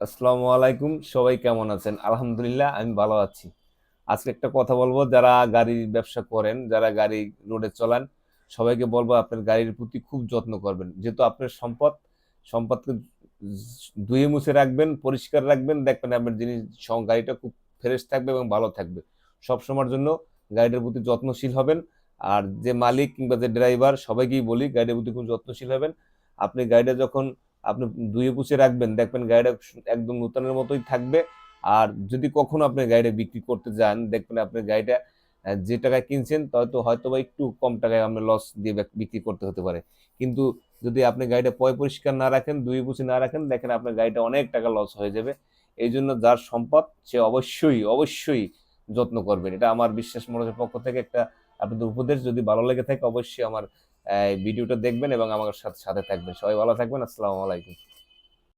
আসসালামু আলাইকুম। সবাই কেমন আছেন? আলহামদুলিল্লাহ আমি ভালো আছি। আজকে একটা কথা বলবো, যারা গাড়ির ব্যবসা করেন, যারা গাড়ি রোডে চালান, সবাইকে বলবো আপনার গাড়ির প্রতি খুব যত্ন করবেন। যেহেতু আপনার সম্পদকে ধুয়ে মুছে রাখবেন, পরিষ্কার রাখবেন, দেখবেন আপনার গাড়িটা খুব ফ্রেশ থাকবে এবং ভালো থাকবে। সব সময়ের জন্য গাড়িটার প্রতি যত্নশীল হবেন। আর যে মালিক কিংবা যে ড্রাইভার, সবাইকেই বলি গাড়ির প্রতি খুব যত্নশীল হবেন। আপনি গাড়িটা যখন আপনি ধুয়ে পুছে রাখবেন, দেখবেন গাড়িটা একদম নতুনের মতোই থাকবে। আর যদি কখনো আপনি গাড়িটা বিক্রি করতে যান, দেখবেন আপনার গাড়িটা যে টাকায় কিনছেন হয়তো বা একটু কম টাকায় আপনার লস দিয়ে বিক্রি করতে হতে পারে। কিন্তু যদি আপনি গাড়িটা পরিষ্কার না রাখেন, ধুয়ে পুছে না রাখেন, দেখেন আপনার গাড়িটা অনেক টাকা লস হয়ে যাবে। এই জন্য যার সম্পদ সে অবশ্যই অবশ্যই যত্ন করবেন। এটা আমার বিশ্বাস মনোযোগের পক্ষ থেকে একটা আপনাদের উপদেশ। যদি ভালো লেগে থাকে অবশ্যই আমার ভিডিওটা দেখবেন এবং আমার সাথে সাথে থাকবেন। সবাই ভালো থাকবেন। আসসালামু আলাইকুম।